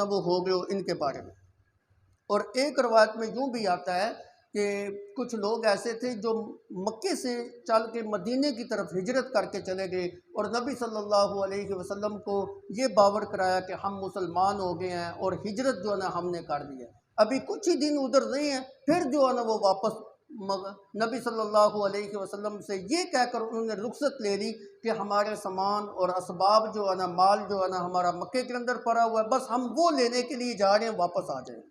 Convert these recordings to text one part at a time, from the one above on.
نا وہ ہو گئے ہو ان کے بارے میں۔ اور ایک روایت میں یوں بھی آتا ہے کہ کچھ لوگ ایسے تھے جو مکے سے چل کے مدینے کی طرف ہجرت کر کے چلے گئے، اور نبی صلی اللہ علیہ وسلم کو یہ باور کرایا کہ ہم مسلمان ہو گئے ہیں اور ہجرت جو ہے نا ہم نے کر دی ہے۔ ابھی کچھ ہی دن ادھر رہے ہیں، پھر جو ہے نا وہ واپس نبی صلی اللہ علیہ وسلم سے یہ کہہ کر انہوں نے رخصت لے لی کہ ہمارے سامان اور اسباب جو ہے نا، مال جو ہے نا ہمارا مکے کے اندر پڑا ہوا ہے، بس ہم وہ لینے کے لیے جا رہے ہیں، واپس آ جائیں۔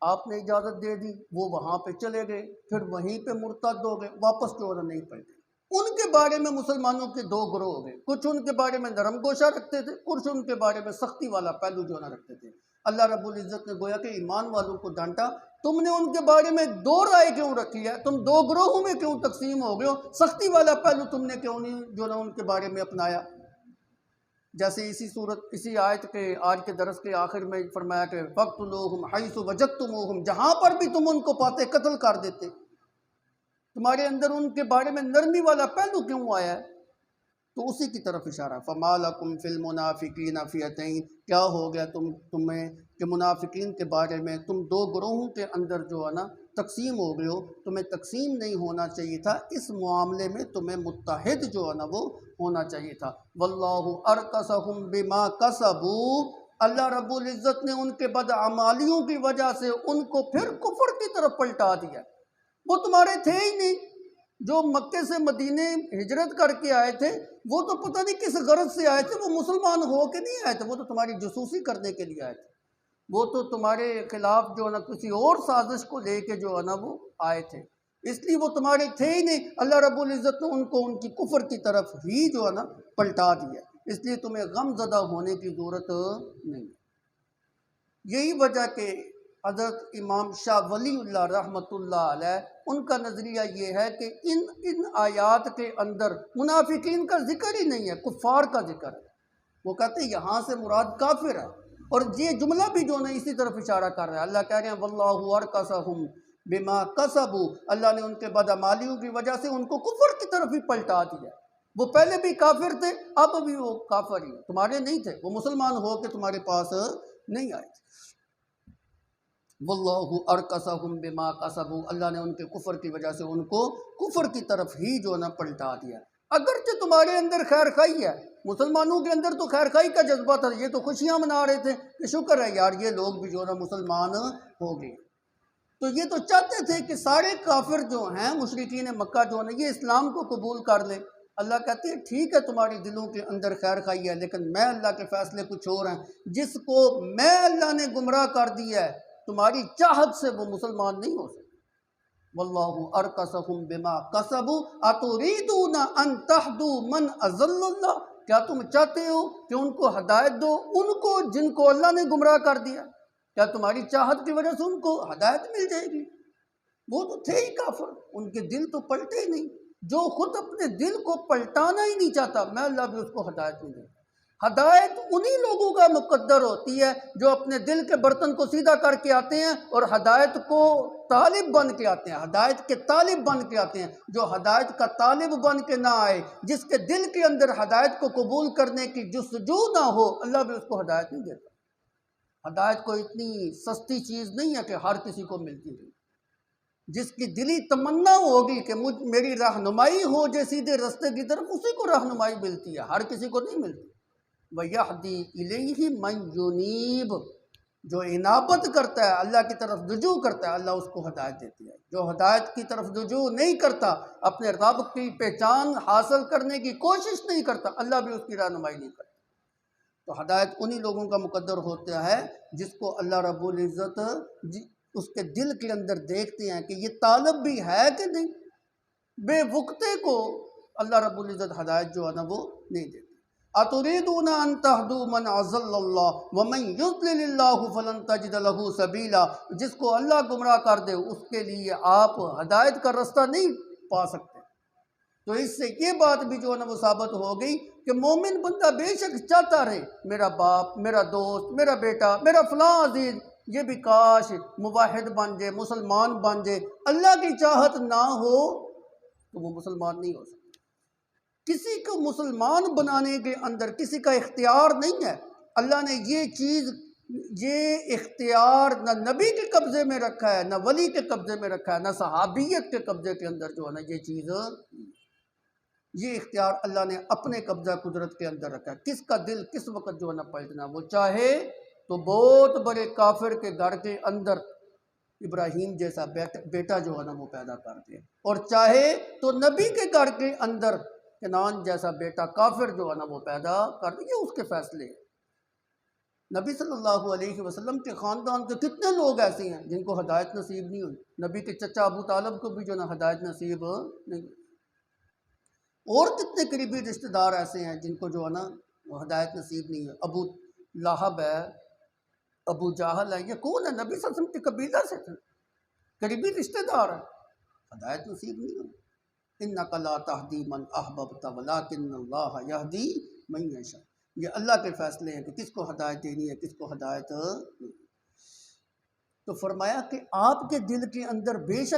آپ نے اجازت دے دی، وہ وہاں پہ چلے گئے، پھر وہیں پہ مرتد ہو گئے، واپس جو ہے نا نہیں پلٹے۔ ان کے بارے میں مسلمانوں کے دو گروہ ہو گئے، کچھ ان کے بارے میں نرم گوشہ رکھتے تھے، کچھ ان کے بارے میں سختی والا پہلو جو نہ رکھتے تھے۔ اللہ رب العزت نے گویا کہ ایمان والوں کو ڈانٹا، تم نے ان کے بارے میں دو رائے کیوں رکھی ہے، تم دو گروہوں میں کیوں تقسیم ہو گئے ہو، سختی والا پہلو تم نے کیوں نہیں جو نہ ان کے بارے میں اپنایا۔ جیسے اسی آیت کے آج کے درس کے آخر میں فرمایا کہ فَاقْتُلُوهُمْ حَيْثُ وَجَدتُّمُوهُمْ، جہاں پر بھی تم ان کو پاتے قتل کر دیتے۔ تمہارے اندر ان کے بارے میں نرمی والا پہلو کیوں آیا ہے؟ تو اسی کی طرف اشارہ، فَمَا لَكُمْ فِي الْمُنَافِقِينَ فِئَتَيْنِ، کیا ہو گیا تمہیں کہ منافقین کے بارے میں تم دو گروہوں کے اندر جو ہے نا تقسیم ہو گئے ہو، تمہیں تقسیم نہیں ہونا چاہیے تھا، اس معاملے میں تمہیں متحد جو ہے نا وہ ہونا چاہیے تھا۔ وَاللَّهُ أَرْكَسَهُمْ بِمَا كَسَبُوا، اللہ رب العزت نے ان کے بدعمالیوں کی وجہ سے ان کو پھر کفر کی طرف پلٹا دیا۔ وہ تمہارے تھے ہی نہیں، جو مکے سے مدینے ہجرت کر کے آئے تھے وہ تو پتہ نہیں کس غرض سے آئے تھے، وہ مسلمان ہو کے نہیں آئے تھے، وہ تو تمہاری جاسوسی کرنے کے لیے آئے تھے، وہ تو تمہارے خلاف جو ہے نا کسی اور سازش کو لے کے جو ہے نا وہ آئے تھے، اس لیے وہ تمہارے تھے ہی نہیں۔ اللہ رب العزت نے ان کو ان کی کفر کی طرف ہی جو ہے نا پلٹا دیا، اس لیے تمہیں غم زدہ ہونے کی ضرورت نہیں۔ یہی وجہ کہ حضرت امام شاہ ولی اللہ رحمۃ اللہ علیہ ان کا نظریہ یہ ہے کہ ان آیات کے اندر منافقین کا ذکر ہی نہیں ہے، کفار کا ذکر ہے۔ وہ کہتے ہیں یہاں سے مراد کافر ہے، اور یہ جملہ بھی جو ہے اسی طرف اشارہ کر رہا ہے۔ اللہ کہہ رہے ہیں واللہ ارکسہم بما کسبوا، اللہ نے ان کے بدعمالیوں کی وجہ سے ان کو کفر کی طرف ہی پلٹا دیا۔ وہ پہلے بھی کافر تھے، اب بھی وہ کافر ہی، تمہارے نہیں تھے، وہ مسلمان ہو کے تمہارے پاس نہیں آئے تھے۔ واللہ ارکسہم بما کسبوا، اللہ نے ان کے کفر کی وجہ سے ان کو کفر کی طرف ہی جو ہے نا پلٹا دیا۔ اگرچہ تمہارے اندر خیر خواہی ہے، مسلمانوں کے اندر تو خیر خواہی کا جذبہ تھا، یہ تو خوشیاں منا رہے تھے کہ شکر ہے یار یہ لوگ بھی جو ہے نا مسلمان ہو گئے، تو یہ تو چاہتے تھے کہ سارے کافر جو ہیں مشرکین مکہ جو ہے یہ اسلام کو قبول کر لیں۔ اللہ کہتے ہیں ٹھیک ہے تمہاری دلوں کے اندر خیر خواہی ہے، لیکن میں اللہ کے فیصلے کچھ اور ہیں، جس کو میں اللہ نے گمراہ کر دیا ہے تمہاری چاہت سے وہ مسلمان نہیں ہو سکتے۔ واللہ ارکسہم بما کسبوا اتریدون ان تہدوا من اضل اللہ، کیا تم چاہتے ہو کہ ان کو ہدایت دو، ان کو جن کو اللہ نے گمراہ کر دیا؟ کیا تمہاری چاہت کی وجہ سے ان کو ہدایت مل جائے گی؟ وہ تو تھے ہی کافر، ان کے دل تو پلٹے ہی نہیں۔ جو خود اپنے دل کو پلٹانا ہی نہیں چاہتا، میں اللہ بھی اس کو ہدایت نہیں دیتا۔ ہدایت انہی لوگوں کا مقدر ہوتی ہے جو اپنے دل کے برتن کو سیدھا کر کے آتے ہیں اور ہدایت کو طالب بن کے آتے ہیں، ہدایت کے طالب بن کے آتے ہیں۔ جو ہدایت کا طالب بن کے نہ آئے، جس کے دل کے اندر ہدایت کو قبول کرنے کی جستجو نہ ہو، اللہ بھی اس کو ہدایت نہیں دیتا۔ ہدایت کوئی اتنی سستی چیز نہیں ہے کہ ہر کسی کو ملتی ہے۔ جس کی دلی تمنا ہوگی کہ میری رہنمائی ہو جائے سیدھے رستے کی طرف، اسی کو رہنمائی ملتی ہے، ہر کسی کو نہیں ملتی۔ وَيَهْدِي إِلَيْهِ مَنْ يُنِيبُ، جو انابت کرتا ہے اللہ کی طرف رجوع کرتا ہے، اللہ اس کو ہدایت دیتی ہے۔ جو ہدایت کی طرف رجوع نہیں کرتا، اپنے رب کی پہچان حاصل کرنے کی کوشش نہیں کرتا، اللہ بھی اس کی رہنمائی نہیں کرتا۔ تو ہدایت انہی لوگوں کا مقدر ہوتا ہے جس کو اللہ رب العزت اس کے دل کے اندر دیکھتے ہیں کہ یہ طالب بھی ہے کہ نہیں۔ بے وقتے کو اللہ رب العزت ہدایت جو ہے نا وہ نہیں دیتے۔ اتریدون ان تہدوا من اضل اللہ ومن یضلل اللہ فلن تجد له سبیلا، جس کو اللہ گمراہ کر دے اس کے لیے آپ ہدایت کا راستہ نہیں پا سکتے۔ تو اس سے یہ بات بھی جو ہے نا وہ ثابت ہو گئی کہ مومن بندہ بے شک چاہتا رہے میرا باپ، میرا دوست، میرا بیٹا، میرا فلاں عزیز یہ بھی کاش موحد بن جائے، مسلمان بن جائے، اللہ کی چاہت نہ ہو تو وہ مسلمان نہیں ہو سکتا۔ کسی کو مسلمان بنانے کے اندر کسی کا اختیار نہیں ہے، اللہ نے یہ چیز، یہ اختیار نہ نبی کے قبضے میں رکھا ہے، نہ ولی کے قبضے میں رکھا ہے، نہ صحابیت کے قبضے کے اندر جو ہے نا یہ چیز، یہ اختیار اللہ نے اپنے قبضہ قدرت کے اندر رکھا ہے۔ کس کا دل کس وقت جو ہے نا پلٹنا، وہ چاہے تو بہت بڑے کافر کے گھر کے اندر ابراہیم جیسا بیٹا جو ہے نا وہ پیدا کر دے، اور چاہے تو نبی کے گھر کے اندر کنعان جیسا بیٹا کافر جو ہے نا وہ پیدا کر دے، یہ اس کے فیصلے ہیں۔ نبی صلی اللہ علیہ وسلم کے خاندان کے کتنے لوگ ایسے ہیں جن کو ہدایت نصیب نہیں ہوئی؟ نبی کے چچا ابو طالب کو بھی جو ہے نا ہدایت نصیب نہیں ہوئی۔ اور کتنے قریبی رشتہ دار ایسے ہیں جن کو جو ہے نا ہدایت نصیب نہیں ہے؟ ابو لہب ہے، ابو جہل ہے، یہ کون ہے؟ نبی صلی اللہ علیہ وسلم کے قبیلہ سے تھے، قریبی رشتہ دار ہیں، ہدایت نصیب نہیں ہوئی۔ اِنَّكَ لَا تَهْدِي مَنْ أَحْبَبْتَ وَلَٰكِنَّ اللَّهَ يَهْدِي مَن يَشَاءُ۔ یہ اللہ کے فیصلے ہیں کہ کس کو ہدایت دینی ہے، کس کو ہدایت نہیں۔ تو فرمایا کہ آپ کے دل کے اندر بے شک